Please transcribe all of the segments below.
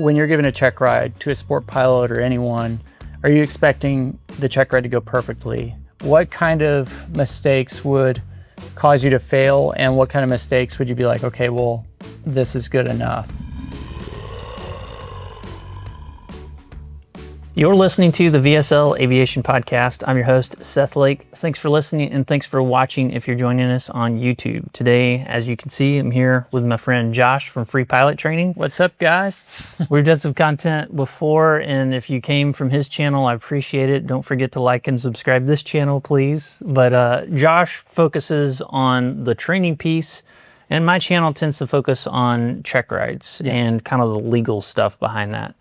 when you're giving a check ride to a sport pilot or anyone, are you expecting the check ride to go perfectly? What kind of mistakes would cause you to fail, and what kind of mistakes would you be like, okay, well, this is good enough? You're listening to the VSL Aviation Podcast. I'm your host, Seth Lake. Thanks for listening, and thanks for watching if you're joining us on YouTube. Today, as you can see, I'm here with my friend Josh from Free Pilot Training. What's up, guys? We've done some content before, and if you came from his channel, I appreciate it. Don't forget to like and subscribe this channel, please. But Josh focuses on the training piece, and my channel tends to focus on check rides and kind of the legal stuff behind that.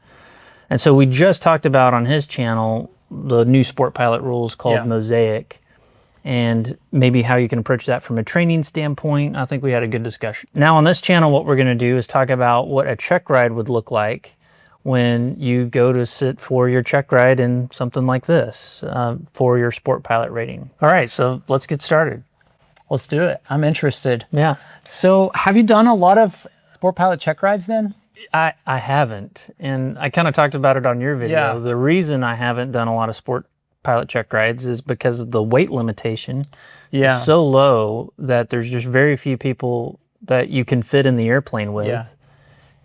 And so we just talked about on his channel the new sport pilot rules called Mosaic, and maybe how you can approach that from a training standpoint. I think we had a good discussion. Now on this channel, what we're going to do is talk about what a check ride would look like when you go to sit for your check ride in something like this for your sport pilot rating. All right, so let's get started. Let's do it. I'm interested. Yeah. So have you done a lot of sport pilot check rides then? I haven't, and I kind of talked about it on your video. Yeah. The reason I haven't done a lot of sport pilot check rides is because of the weight limitation is so low that there's just very few people that you can fit in the airplane with. Yeah.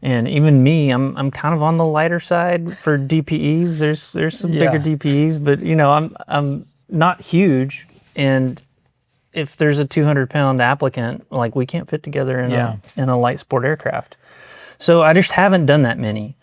And even me, I'm kind of on the lighter side for DPEs. There's some bigger DPEs, but you know, I'm not huge, and if there's a 200-pound applicant, like, we can't fit together in a light sport aircraft. So I just haven't done that many,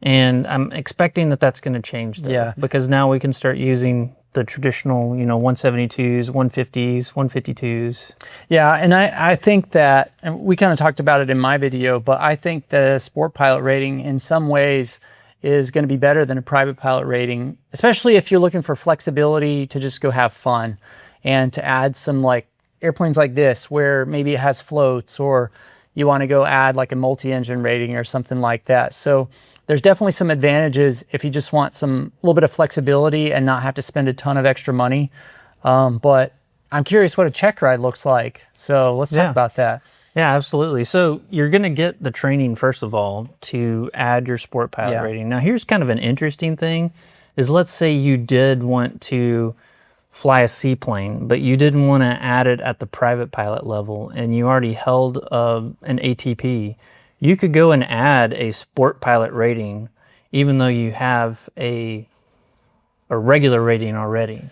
and I'm expecting that that's going to change, though, because now we can start using the traditional, you know, 172s, 150s, 152s. Yeah, and I think that, and we kind of talked about it in my video, but I think the sport pilot rating in some ways is going to be better than a private pilot rating, especially if you're looking for flexibility to just go have fun and to add some, like, airplanes like this where maybe it has floats, or you want to go add like a multi-engine rating or something like that. So there's definitely some advantages if you just want a little bit of flexibility and not have to spend a ton of extra money. But I'm curious what a check ride looks like. So let's talk about that. Yeah, absolutely. So you're going to get the training, first of all, to add your sport pilot rating. Now, here's kind of an interesting thing is, let's say you did want to fly a seaplane, but you didn't want to add it at the private pilot level, and you already held an ATP. You could go and add a sport pilot rating, even though you have a regular rating already.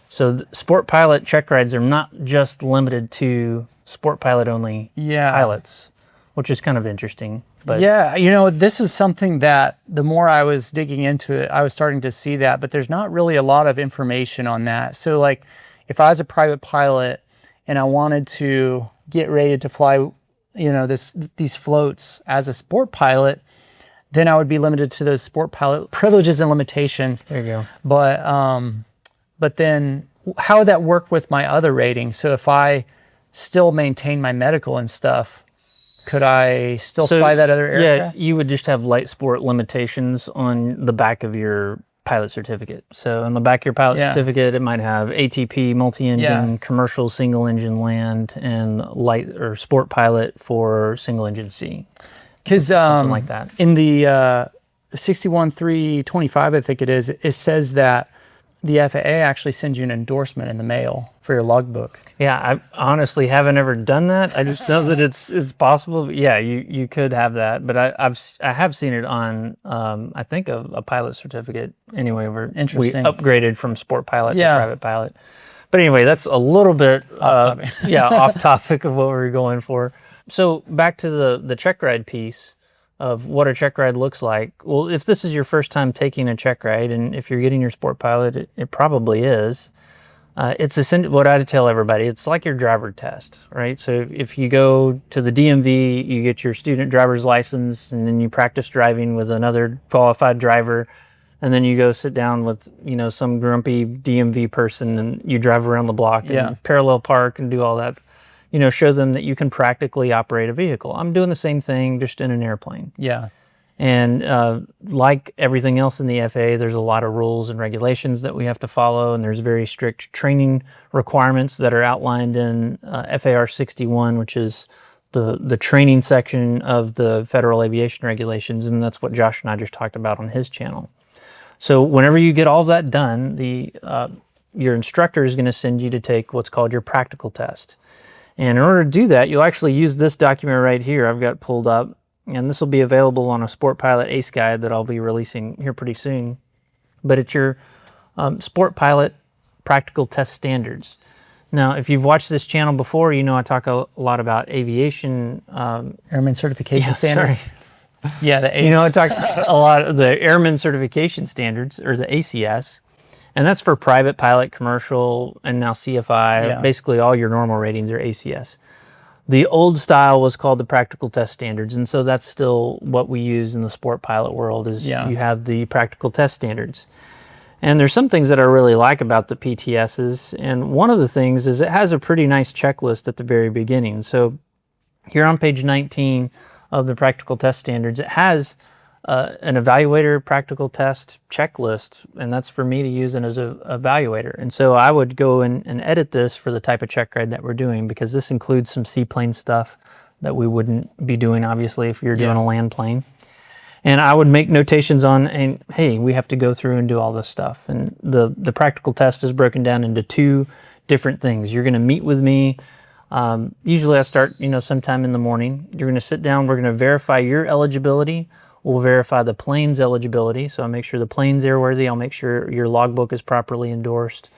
So sport pilot check rides are not just limited to sport pilot only pilots, which is kind of interesting. But yeah, you know, this is something that the more I was digging into it, I was starting to see that, but there's not really a lot of information on that. So like, if I was a private pilot and I wanted to get rated to fly, you know, these floats as a sport pilot, then I would be limited to those sport pilot privileges and limitations. There you go. But then how would that work with my other ratings? So if I still maintain my medical and stuff, could I still fly that other aircraft? Yeah, you would just have light sport limitations on the back of your pilot certificate. So on the back of your pilot certificate, it might have ATP, multi-engine, commercial single-engine land, and light or sport pilot for single-engine C. Because something like that. In the 61.325, I think it is, it says that the FAA actually sends you an endorsement in the mail for your logbook. Yeah, I honestly haven't ever done that. I just know that it's possible. But yeah, you could have that, but I have seen it on I think a pilot certificate anyway, where we upgraded from sport pilot to private pilot. But anyway, that's a little bit off topic of what we were going for. So back to the check ride piece of what a check ride looks like. Well, if this is your first time taking a check ride, and if you're getting your sport pilot, it probably is. It's essentially what I tell everybody. It's like your driver test, right? So if you go to the DMV, you get your student driver's license, and then you practice driving with another qualified driver, and then you go sit down with, you know, some grumpy DMV person, and you drive around the block and parallel park and do all that. You know, show them that you can practically operate a vehicle. I'm doing the same thing, just in an airplane. Yeah. And like everything else in the FAA, there's a lot of rules and regulations that we have to follow, and there's very strict training requirements that are outlined in FAR 61, which is the training section of the Federal Aviation Regulations, and that's what Josh and I just talked about on his channel. So whenever you get all that done, your instructor is going to send you to take what's called your practical test. And in order to do that, you'll actually use this document right here I've got pulled up, and this will be available on a Sport Pilot ACE guide that I'll be releasing here pretty soon. But it's your Sport Pilot Practical Test Standards. Now, if you've watched this channel before, you know I talk a lot about aviation... Airman certification standards. Sorry. Yeah, the ACE. You know, I talk a lot of the Airman Certification Standards, or the ACS, and that's for private pilot, commercial, and now CFI. Yeah. Basically, all your normal ratings are ACS. The old style was called the Practical Test Standards, and so that's still what we use in the sport pilot world, is you have the Practical Test Standards. And there's some things that I really like about the PTSs, and one of the things is it has a pretty nice checklist at the very beginning. So here on page 19 of the Practical Test Standards, it has an evaluator practical test checklist, and that's for me to use it as an evaluator. And so I would go and edit this for the type of check ride that we're doing, because this includes some seaplane stuff that we wouldn't be doing, obviously, if you're doing a land plane. And I would make notations on, and hey, we have to go through and do all this stuff. And the practical test is broken down into 2 different things. You're going to meet with me. Usually I start, sometime in the morning. You're going to sit down. We're going to verify your eligibility. We'll verify the plane's eligibility. So I'll make sure the plane's airworthy. I'll make sure your logbook is properly endorsed.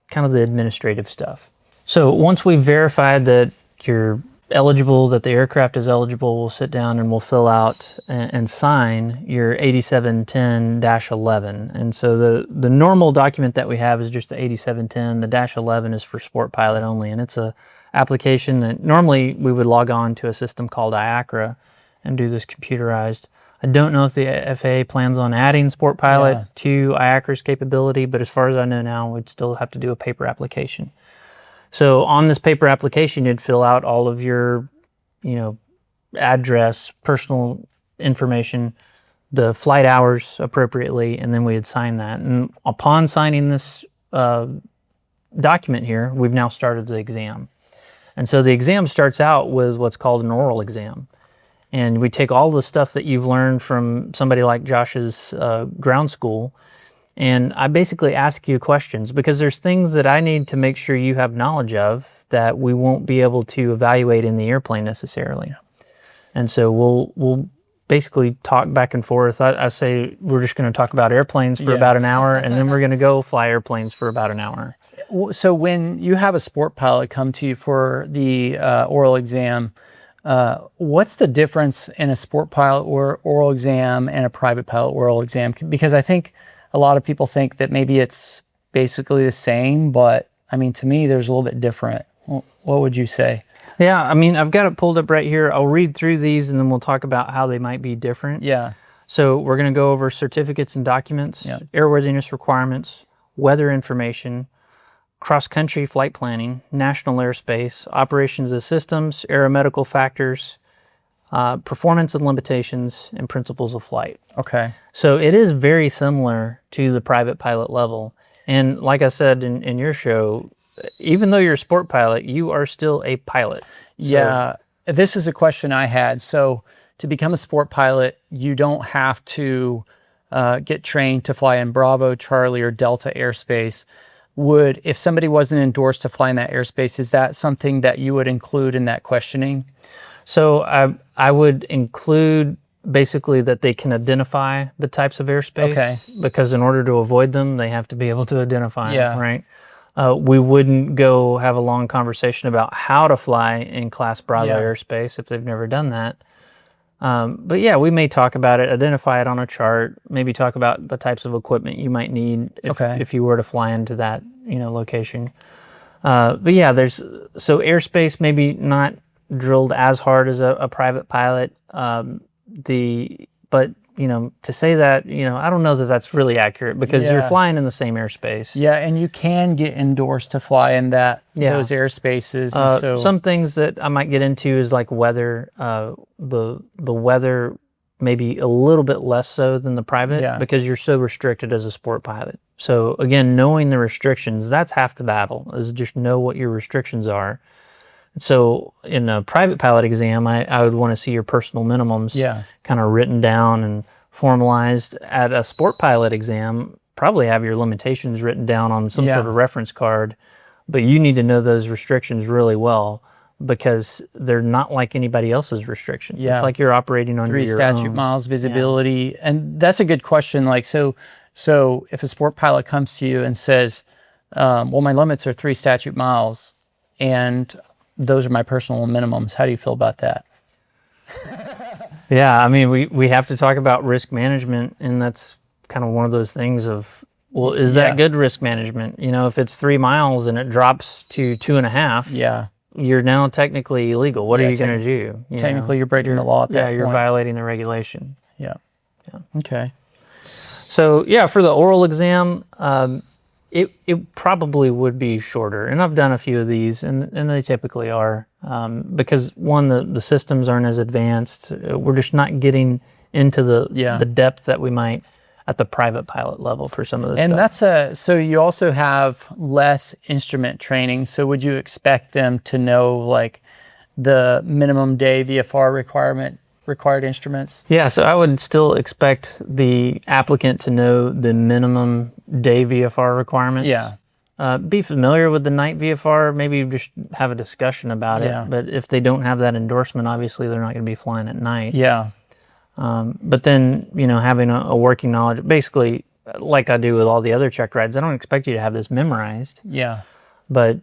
Kind of the administrative stuff. So once we've verified that you're eligible, that the aircraft is eligible, we'll sit down and we'll fill out and sign your 8710-11. And so the normal document that we have is just the 8710. The -11 is for sport pilot only, and it's a application that normally we would log on to a system called IACRA and do this computerized. I don't know if the FAA plans on adding sport pilot to IACRA's capability, but as far as I know now, we'd still have to do a paper application. So on this paper application, you'd fill out all of your, address, personal information, the flight hours appropriately, and then we'd sign that. And upon signing this document here, we've now started the exam. And so the exam starts out with what's called an oral exam. And we take all the stuff that you've learned from somebody like Josh's ground school, and I basically ask you questions, because there's things that I need to make sure you have knowledge of that we won't be able to evaluate in the airplane necessarily. And so we'll basically talk back and forth. I say we're just going to talk about airplanes for about an hour, and then we're going to go fly airplanes for about an hour. So when you have a sport pilot come to you for the oral exam, what's the difference in a sport pilot or oral exam and a private pilot oral exam? Because I think a lot of people think that maybe it's basically the same, but I mean, to me, there's a little bit different. What would you say? Yeah, I mean, I've got it pulled up right here. I'll read through these and then we'll talk about how they might be different. Yeah. So we're going to go over certificates and documents, airworthiness requirements, weather information, cross-country flight planning, national airspace, operations of systems, aeromedical factors, performance and limitations, and principles of flight. Okay. So it is very similar to the private pilot level. And like I said in your show, even though you're a sport pilot, you are still a pilot. Yeah. This is a question I had. So to become a sport pilot, you don't have to get trained to fly in Bravo, Charlie, or Delta airspace. If somebody wasn't endorsed to fly in that airspace, is that something that you would include in that questioning? So I would include basically that they can identify the types of airspace, because in order to avoid them, they have to be able to identify them, right? We wouldn't go have a long conversation about how to fly in Class Bravo airspace if they've never done that. But yeah, we may talk about it, identify it on a chart, maybe talk about the types of equipment you might need if you were to fly into that location. But yeah, so airspace maybe not drilled as hard as a private pilot. But to say that, I don't know that that's really accurate, because you're flying in the same airspace. Yeah, and you can get endorsed to fly in those airspaces. And so some things that I might get into is like weather. The weather maybe a little bit less so than the private, because you're so restricted as a sport pilot. So again, knowing the restrictions, that's half the battle, is just know what your restrictions are. So in a private pilot exam, I would want to see your personal minimums kind of written down and formalized. At a sport pilot exam, probably have your limitations written down on some sort of reference card, but you need to know those restrictions really well because they're not like anybody else's restrictions. It's like you're operating under 3 your statute own. miles visibility. And that's a good question. Like, so if a sport pilot comes to you and says, well, my limits are 3 statute miles and those are my personal minimums, how do you feel about that? Yeah, I mean, we have to talk about risk management, and that's kind of one of those things of, well, is that good risk management? You know, if it's 3 miles and it drops to 2.5, you're now technically illegal. What are you going to do? Technically, you're breaking the law at that point. Yeah, you're violating the regulation. Yeah. Okay. So, yeah, for the oral exam, it probably would be shorter. And I've done a few of these, and they typically are. Because, one, the systems aren't as advanced. We're just not getting into the depth that we might at the private pilot level for some of this stuff. So you also have less instrument training. So would you expect them to know like the minimum day VFR required instruments? Yeah, so I would still expect the applicant to know the minimum day VFR requirements. Yeah. Be familiar with the night VFR, maybe just have a discussion about it. But if they don't have that endorsement, obviously they're not going to be flying at night. Yeah. But then, having a working knowledge, basically like I do with all the other check rides, I don't expect you to have this memorized. Yeah. But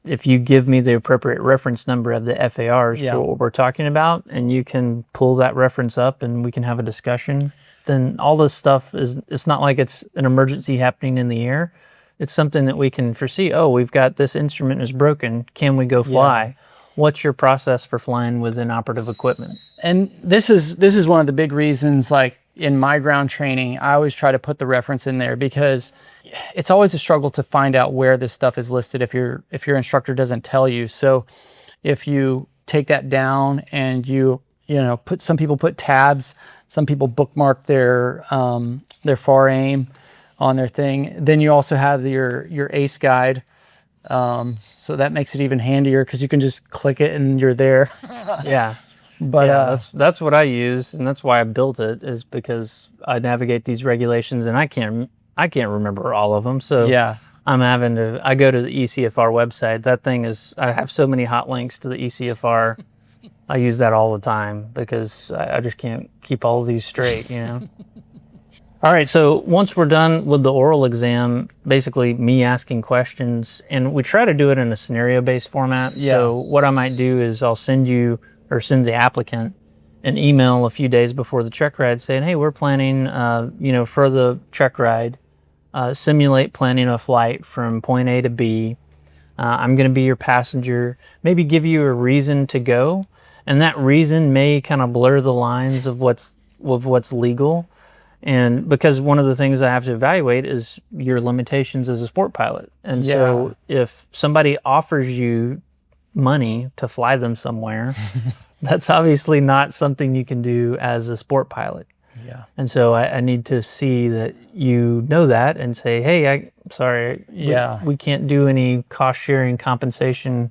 if you give me the appropriate reference number of the FARs for what we're talking about, and you can pull that reference up and we can have a discussion, then all this stuff it's not like it's an emergency happening in the air. It's something that we can foresee. Oh, we've got this instrument is broken. Can we go fly? What's your process for flying with inoperative equipment? And this is one of the big reasons, like in my ground training, I always try to put the reference in there because it's always a struggle to find out where this stuff is listed if your instructor doesn't tell you. So if you take that down and some people put tabs, some people bookmark their FAR aim on their thing. Then you also have your ACE guide. So that makes it even handier because you can just click it and you're there. Yeah. But that's what I use, and that's why I built it, is because I navigate these regulations and I can't remember all of them. So I go to the ECFR website. That thing I have so many hot links to the ECFR. I use that all the time because I just can't keep all of these straight, All right, so once we're done with the oral exam, basically me asking questions, and we try to do it in a scenario-based format. So what I might do is I'll send the applicant an email a few days before the check ride saying, hey, we're planning, for the check ride, simulate planning a flight from point A to B. I'm going to be your passenger, maybe give you a reason to go, and that reason may kind of blur the lines of what's legal. And because one of the things I have to evaluate is your limitations as a sport pilot. And so if somebody offers you money to fly them somewhere, that's obviously not something you can do as a sport pilot. Yeah. And so I need to see that you know that and say, hey, I'm sorry, we can't do any cost sharing compensation.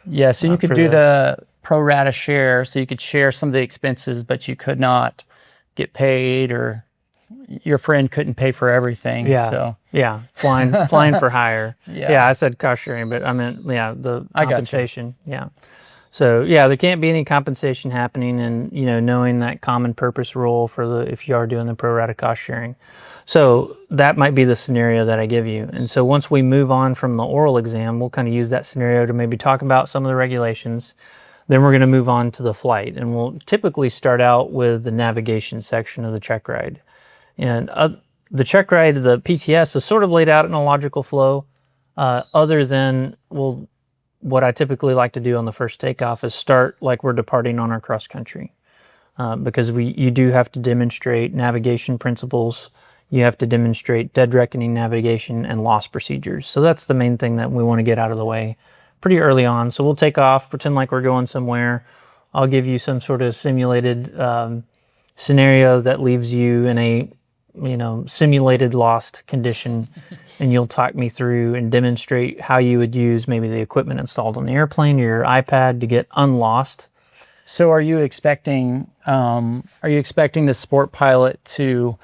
Yeah, so you could do the pro rata share, so you could share some of the expenses, but you could not get paid, or your friend couldn't pay for everything. Flying for hire. I said cost sharing, but I meant the compensation. So there can't be any compensation happening, and knowing that common purpose rule if you are doing the pro rata cost sharing. So that might be the scenario that I give you. And so once we move on from the oral exam, we'll kind of use that scenario to maybe talk about some of the regulations. Then we're going to move on to the flight, and we'll typically start out with the navigation section of the check ride. And the check ride, the PTS, is sort of laid out in a logical flow, other than, what I typically like to do on the first takeoff is start like we're departing on our cross country, because you do have to demonstrate navigation principles. You have to demonstrate dead reckoning navigation and loss procedures. So that's the main thing that we want to get out of the way pretty early on. So we'll take off, pretend like we're going somewhere. I'll give you some sort of simulated scenario that leaves you in a simulated lost condition, and you'll talk me through and demonstrate how you would use maybe the equipment installed on the airplane or your iPad to get unlost. So are you expecting the sport pilot to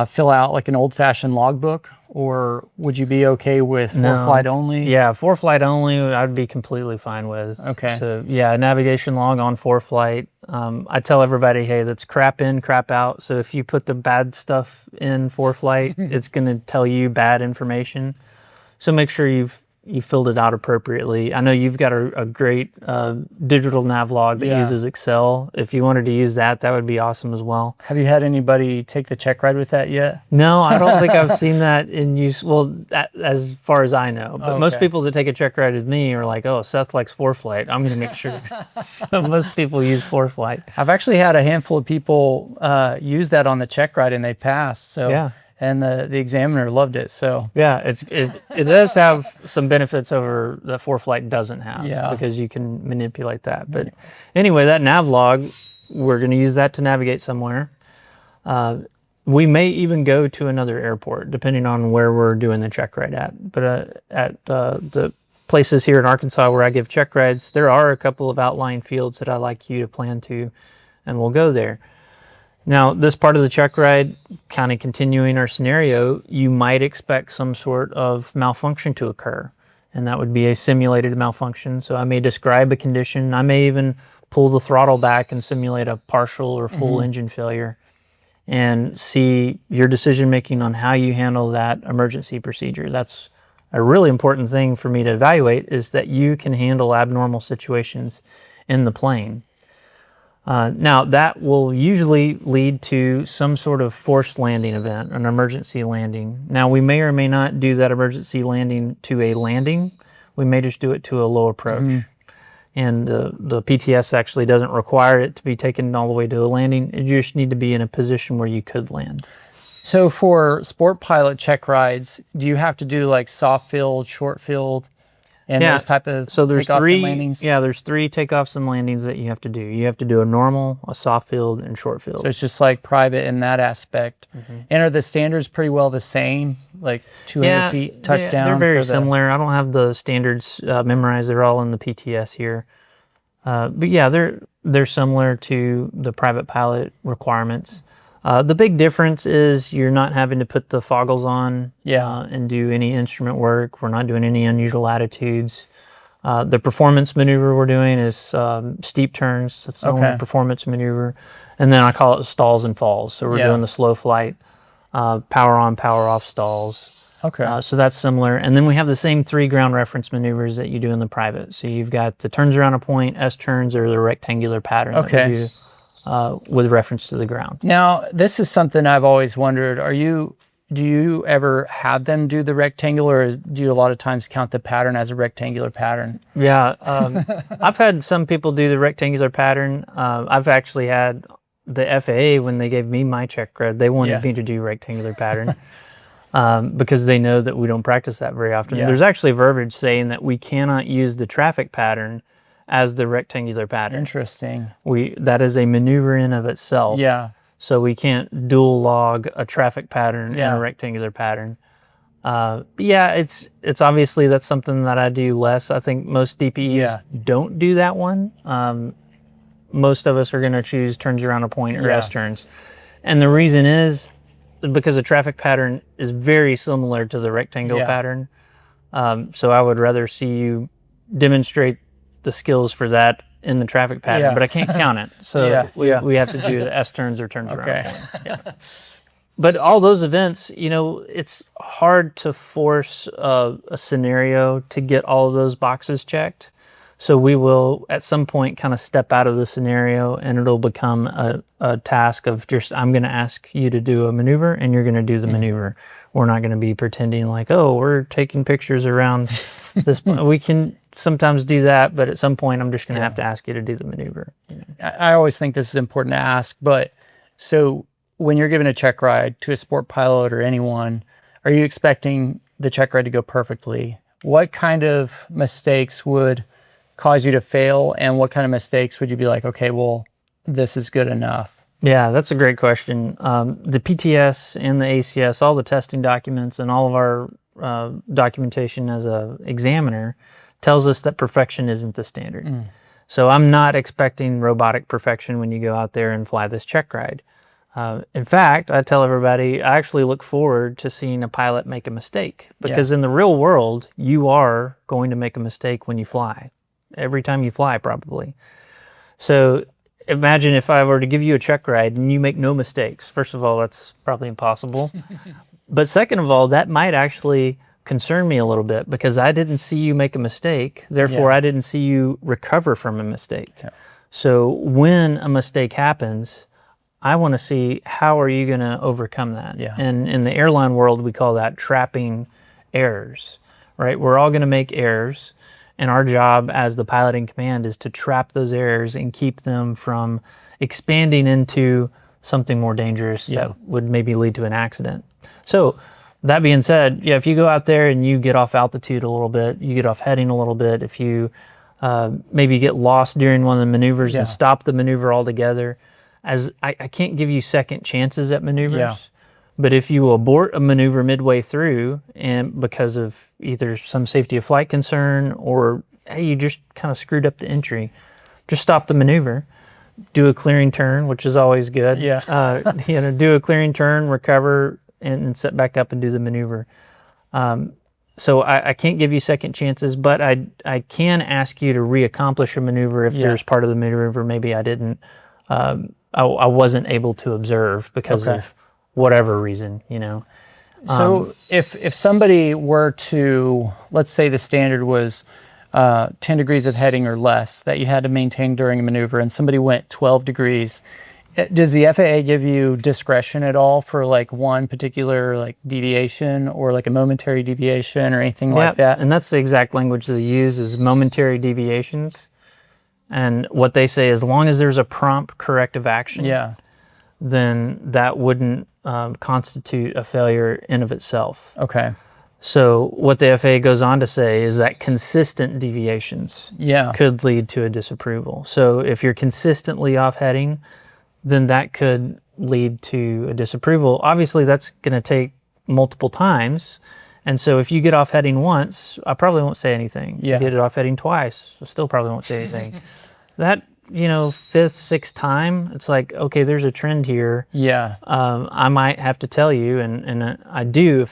fill out like an old-fashioned logbook, or would you be okay with flight only? Yeah, flight only I'd be completely fine with. Okay. So yeah, navigation log on flight. I tell everybody, hey, that's crap in, crap out. So if you put the bad stuff in flight, it's going to tell you bad information. So make sure you filled it out appropriately. I know you've got a great digital nav log that uses Excel. If you wanted to use that, that would be awesome as well. Have you had anybody take the CHECKRIDE with that yet? No, I don't think I've seen that in use. Well, as far as I know. But most people that take a CHECKRIDE with me are like, oh, Seth likes flight. I'm going to make sure. So most people use flight. I've actually had a handful of people use that on the CHECKRIDE and they passed. So yeah. And the examiner loved it. So yeah, it does have some benefits over the flight doesn't have. Yeah. Because you can manipulate that. But anyway, that nav log, we're going to use that to navigate somewhere. We may even go to another airport depending on where we're doing the CHECKRIDE at. But at the places here in Arkansas where I give CHECKRIDEs, there are a couple of outlying fields that I like you to plan to, and we'll go there. Now, this part of the CHECKRIDE, kind of continuing our scenario, you might expect some sort of malfunction to occur, and that would be a simulated malfunction. So I may describe a condition. I may even pull the throttle back and simulate a partial or full engine failure and see your decision-making on how you handle that emergency procedure. That's a really important thing for me to evaluate, is that you can handle abnormal situations in the plane. Now, that will usually lead to some sort of forced landing event, an emergency landing. Now, we may or may not do that emergency landing to a landing. We may just do it to a low approach. And the PTS actually doesn't require it to be taken all the way to a landing. You just need to be in a position where you could land. So for sport pilot CHECKRIDEs, do you have to do like soft field, short field, and those type of takeoffs and landings? Yeah, there's 3 takeoffs and landings that you have to do. You have to do a normal, a soft field, and short field. So it's just like private in that aspect. And are the standards pretty well the same? Like 200 feet touchdown? They're very similar. I don't have the standards memorized. They're all in the PTS here. But yeah, they're similar to the private pilot requirements. The big difference is you're not having to put the foggles on and do any instrument work. We're not doing any unusual attitudes. The performance maneuver we're doing is steep turns. That's the only performance maneuver. And then I call it stalls and falls. So we're doing the slow flight, power on, power off stalls. Okay. So that's similar. And then we have the same 3 ground reference maneuvers that you do in the private. So you've got the turns around a point, S-turns, or the rectangular pattern that we do. With reference to the ground. Now, this is something I've always wondered. Do you ever have them do the rectangular, or do you a lot of times count the pattern as a rectangular pattern? Yeah, I've had some people do the rectangular pattern. I've actually had the FAA, when they gave me my CHECKRIDE, they wanted me to do rectangular pattern because they know that we don't practice that very often. There's actually verbiage saying that we cannot use the traffic pattern as the rectangular pattern. Interesting. That is a maneuver in of itself. Yeah. So we can't dual log a traffic pattern and a rectangular pattern. But yeah, it's obviously that's something that I do less. I think most DPEs don't do that one. Most of us are going to choose turns around a point or S-turns. And the reason is because the traffic pattern is very similar to the rectangle pattern. So I would rather see you demonstrate the skills for that in the traffic pattern, but I can't count it. So we have to do the S-turns or turns around. But all those events, it's hard to force a scenario to get all of those boxes checked. So we will at some point kind of step out of the scenario, and it'll become a task of just, I'm going to ask you to do a maneuver and you're going to do the maneuver. We're not going to be pretending like, oh, we're taking pictures around this. We can sometimes do that, but at some point I'm just going to have to ask you to do the maneuver. I always think this is important to ask, but so when you're giving a CHECKRIDE to a sport pilot or anyone, are you expecting the CHECKRIDE to go perfectly? What kind of mistakes would cause you to fail, and what kind of mistakes would you be like, okay, well, this is good enough? Yeah, that's a great question. The PTS and the ACS, all the testing documents and all of our documentation as a examiner tells us that perfection isn't the standard. So I'm not expecting robotic perfection when you go out there and fly this check ride. In fact, I tell everybody, I actually look forward to seeing a pilot make a mistake, because in the real world, you are going to make a mistake when you fly. Every time you fly, probably. So imagine if I were to give you a check ride and you make no mistakes. First of all, that's probably impossible. But second of all, that might actually concern me a little bit, because I didn't see you make a mistake. Therefore, I didn't see you recover from a mistake. So when a mistake happens, I want to see how are you going to overcome that. And in the airline world, we call that trapping errors, right? We're all going to make errors. And our job as the pilot in command is to trap those errors and keep them from expanding into something more dangerous that would maybe lead to an accident. So that being said, if you go out there and you get off altitude a little bit, you get off heading a little bit, if you maybe get lost during one of the maneuvers and stop the maneuver altogether, as I can't give you second chances at maneuvers, but if you abort a maneuver midway through and because of either some safety of flight concern or, hey, you just kind of screwed up the entry, just stop the maneuver, do a clearing turn, which is always good. Do a clearing turn, recover, and set back up and do the maneuver. So I can't give you second chances, but I can ask you to reaccomplish a maneuver if there's part of the maneuver maybe I didn't, I wasn't able to observe because of whatever reason, So if somebody were to, let's say the standard was 10 degrees of heading or less that you had to maintain during a maneuver, and somebody went 12 degrees, does the FAA give you discretion at all for like one particular like deviation or like a momentary deviation or anything like that? And that's the exact language they use, is momentary deviations. And what they say, as long as there's a prompt corrective action, then that wouldn't constitute a failure in of itself. So what the FAA goes on to say is that consistent deviations could lead to a disapproval. So if you're consistently off heading, then that could lead to a disapproval. Obviously, that's going to take multiple times. And so if you get off heading once, I probably won't say anything. You get it off heading twice, I still probably won't say anything. That, fifth, sixth time, it's like, okay, there's a trend here. I might have to tell you, and I do,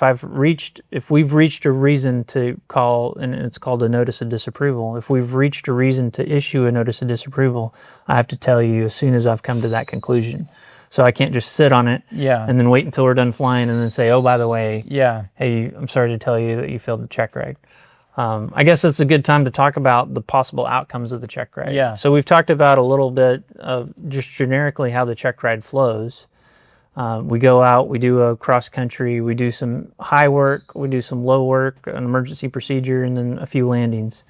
if we've reached a reason to call, and it's called a notice of disapproval. If we've reached a reason to issue a notice of disapproval, I have to tell you as soon as I've come to that conclusion. So I can't just sit on it and then wait until we're done flying and then say, oh, by the way, hey, I'm sorry to tell you that you failed the check ride. I guess it's a good time to talk about the possible outcomes of the check ride. So we've talked about a little bit of just generically how the check ride flows. We go out, we do a cross country, we do some high work, we do some low work, an emergency procedure, and then a few landings.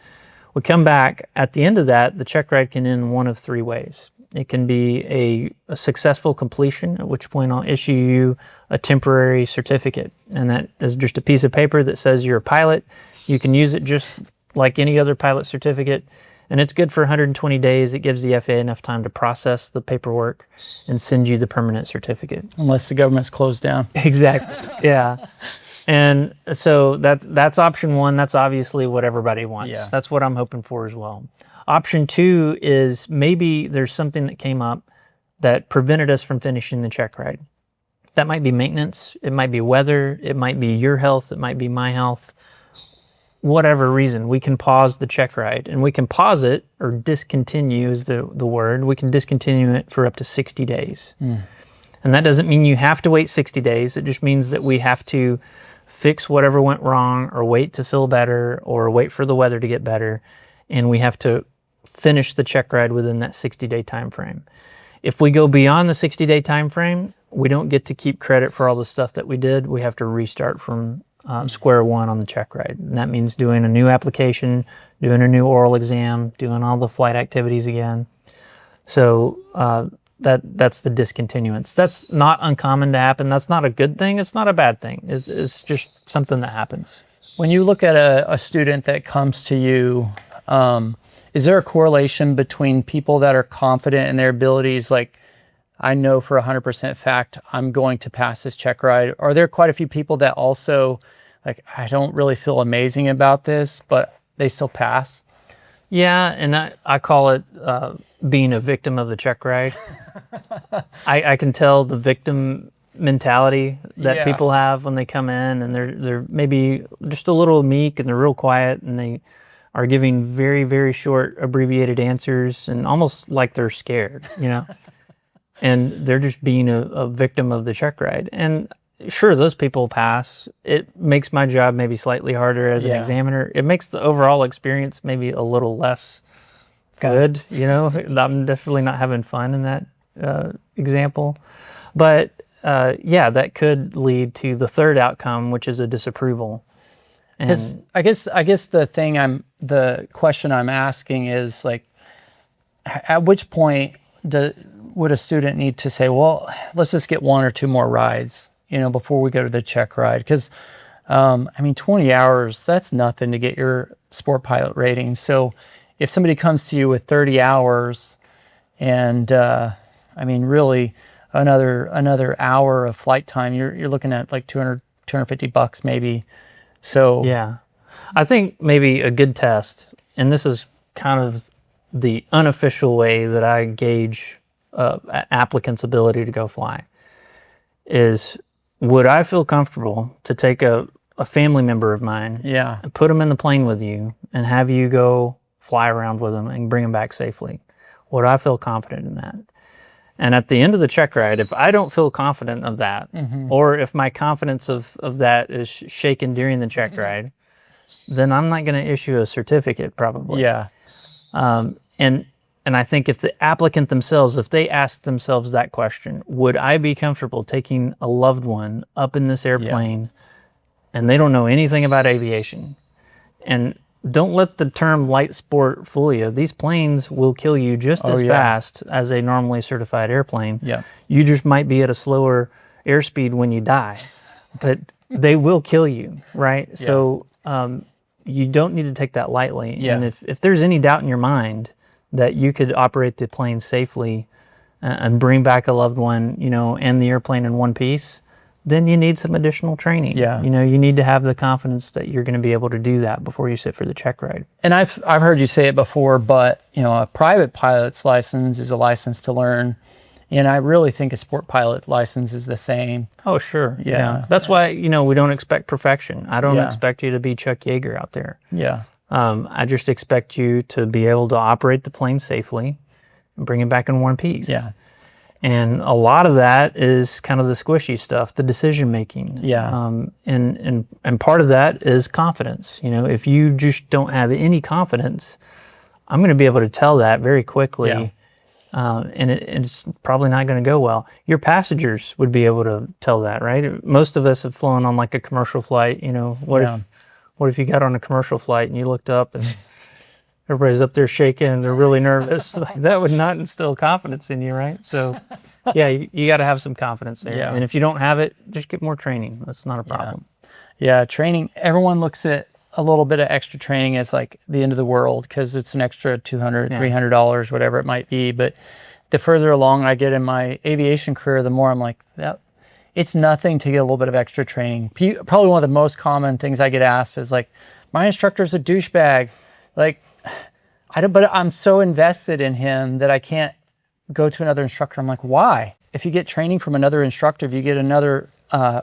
We come back. At the end of that, the check ride can end one of three ways. It can be a successful completion, at which point I'll issue you a temporary certificate. And that is just a piece of paper that says you're a pilot. You can use it just like any other pilot certificate. And it's good for 120 days. It gives the FAA enough time to process the paperwork and send you the permanent certificate. Unless the government's closed down. Exactly. And so that's option one. That's obviously what everybody wants. That's what I'm hoping for as well. Option two is maybe there's something that came up that prevented us from finishing the check ride. That might be maintenance. It might be weather. It might be your health. It might be my health. Whatever reason, we can pause the check ride, and we can pause it, or discontinue is the word. We can discontinue it for up to 60 days. And that doesn't mean you have to wait 60 days. It just means that we have to fix whatever went wrong, or wait to feel better, or wait for the weather to get better. And we have to finish the check ride within that 60-day time frame. If we go beyond the 60-day time frame, we don't get to keep credit for all the stuff that we did. We have to restart from square one on the check ride. And that means doing a new application, doing a new oral exam, doing all the flight activities again. So that's the discontinuance. That's not uncommon to happen. That's not a good thing. It's not a bad thing. It's just something that happens. When you look at a student that comes to you, is there a correlation between people that are confident in their abilities, like I know for 100% fact I'm going to pass this check ride? Are there quite a few people that also like, I don't really feel amazing about this, but they still pass? Yeah, and I call it being a victim of the check ride. I can tell the victim mentality that people have when they come in, and they're maybe just a little meek and they're real quiet, and they are giving very, very short abbreviated answers and almost like they're scared, and they're just being a victim of the check ride. And sure, those people pass. It makes my job maybe slightly harder as an examiner. It makes the overall experience maybe a little less good. I'm definitely not having fun in that example. But that could lead to the third outcome, which is a disapproval. Because I guess the question I'm asking is like, at which point would a student need to say, well, let's just get 1 or 2 more rides, before we go to the check ride? Because 20 hours, that's nothing to get your sport pilot rating. So if somebody comes to you with 30 hours and really another hour of flight time, you're looking at like $250 maybe. So yeah, I think maybe a good test, and this is kind of the unofficial way that I gauge applicants' ability to go fly, is would I feel comfortable to take a family member of mine and put them in the plane with you and have you go fly around with them and bring them back safely? Would I feel confident in that? And at the end of the check ride, if I don't feel confident of that, or if my confidence of that is shaken during the check ride, then I'm not going to issue a certificate probably. Yeah. And I think if the applicant themselves, if they ask themselves that question, would I be comfortable taking a loved one up in this airplane and they don't know anything about aviation? And don't let the term light sport fool you. These planes will kill you just as fast as a normally certified airplane. Yeah. You just might be at a slower airspeed when you die, but they will kill you, right? Yeah. So you don't need to take that lightly. Yeah. And if there's any doubt in your mind that you could operate the plane safely and bring back a loved one, and the airplane in one piece, then you need some additional training. Yeah. You need to have the confidence that you're going to be able to do that before you sit for the check ride. And I've heard you say it before, but a private pilot's license is a license to learn. And I really think a sport pilot license is the same. Oh, sure. Yeah. That's why, we don't expect perfection. I don't expect you to be Chuck Yeager out there. Yeah. I just expect you to be able to operate the plane safely and bring it back in one piece. Yeah. And a lot of that is kind of the squishy stuff, the decision making. Yeah. And part of that is confidence. If you just don't have any confidence, I'm going to be able to tell that very quickly. Yeah. And it's probably not going to go well. Your passengers would be able to tell that, right? Most of us have flown on like a commercial flight. What if you got on a commercial flight and you looked up and everybody's up there shaking and they're really nervous? Like, that would not instill confidence in you, right? So, you got to have some confidence there. Yeah. And if you don't have it, just get more training. That's not a problem. Yeah, training. Everyone looks at a little bit of extra training as like the end of the world because it's an extra $200, $300, whatever it might be. But the further along I get in my aviation career, the more I'm like, it's nothing to get a little bit of extra training. Probably one of the most common things I get asked is like, my instructor's a douchebag. Like, but I'm so invested in him that I can't go to another instructor. I'm like, why? If you get training from another instructor, you get another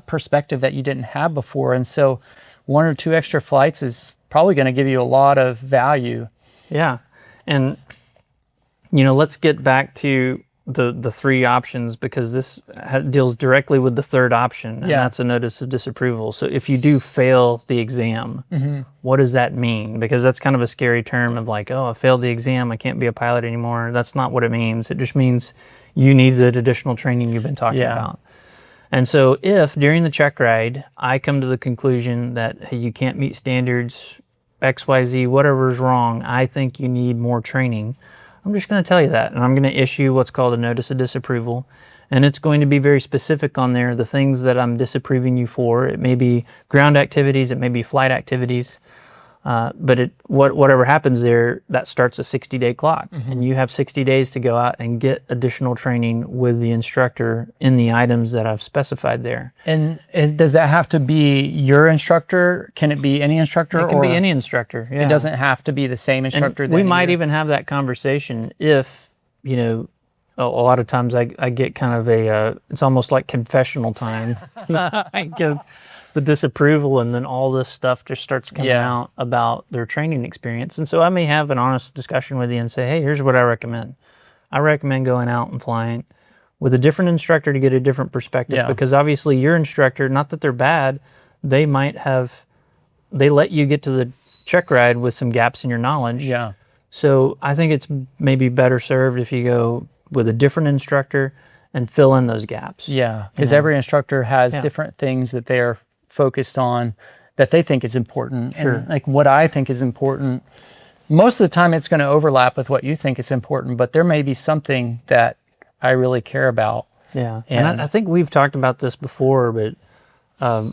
perspective that you didn't have before. And so 1 or 2 extra flights is probably going to give you a lot of value. Yeah. And, let's get back to the 3 options, because this deals directly with the third option, and that's a notice of disapproval. So if you do fail the exam, what does that mean? Because that's kind of a scary term of like, oh, I failed the exam, I can't be a pilot anymore. That's not what it means. It just means you need the additional training you've been talking about. And so if during the check ride, I come to the conclusion that, hey, you can't meet standards, XYZ, whatever's wrong, I think you need more training, I'm just going to tell you that, and I'm going to issue what's called a notice of disapproval, and it's going to be very specific on there, the things that I'm disapproving you for. It may be ground activities, it may be flight activities, But whatever happens there, that starts a 60-day clock, and you have 60 days to go out and get additional training with the instructor in the items that I've specified there. And does that have to be your instructor? Can it be any instructor? It can be any instructor. Yeah. It doesn't have to be the same instructor. And we might even have that conversation if, you know, a lot of times I get kind of it's almost like confessional time. I give the disapproval, and then all this stuff just starts coming out about their training experience. And so I may have an honest discussion with you and say, hey, here's what I recommend. I recommend going out and flying with a different instructor to get a different perspective, because obviously your instructor, not that they're bad, they let you get to the check ride with some gaps in your knowledge. Yeah. So I think it's maybe better served if you go with a different instructor and fill in those gaps. Yeah, because every instructor has different things that they're focused on that they think is important. Sure. And like what I think is important, most of the time it's going to overlap with what you think is important, but there may be something that I really care about. Yeah, and I think we've talked about this before, but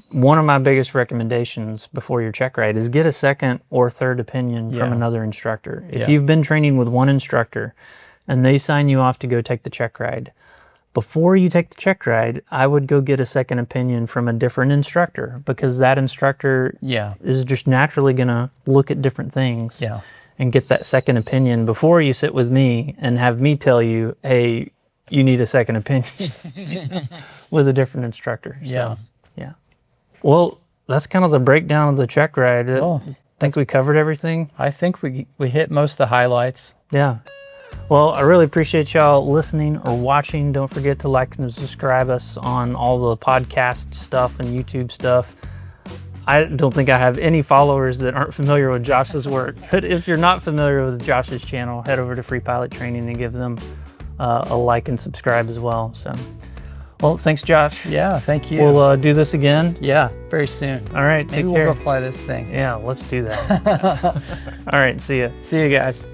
one of my biggest recommendations before your check ride is get a second or third opinion from another instructor. If you've been training with one instructor and they sign you off to go take the check ride, before you take the check ride, I would go get a second opinion from a different instructor, because that instructor is just naturally going to look at different things and get that second opinion before you sit with me and have me tell you, hey, you need a second opinion with a different instructor. So, yeah. Well, that's kind of the breakdown of the check ride. I think we covered everything. I think we hit most of the highlights. Yeah. Well, I really appreciate y'all listening or watching. Don't forget to like and subscribe us on all the podcast stuff and YouTube stuff. I don't think I have any followers that aren't familiar with Josh's work. But if you're not familiar with Josh's channel, head over to Free Pilot Training and give them a like and subscribe as well. So, well, thanks, Josh. Yeah, thank you. We'll do this again. Yeah, very soon. All right, Maybe take care. We'll go fly this thing. Yeah, let's do that. All right, see ya. See you guys.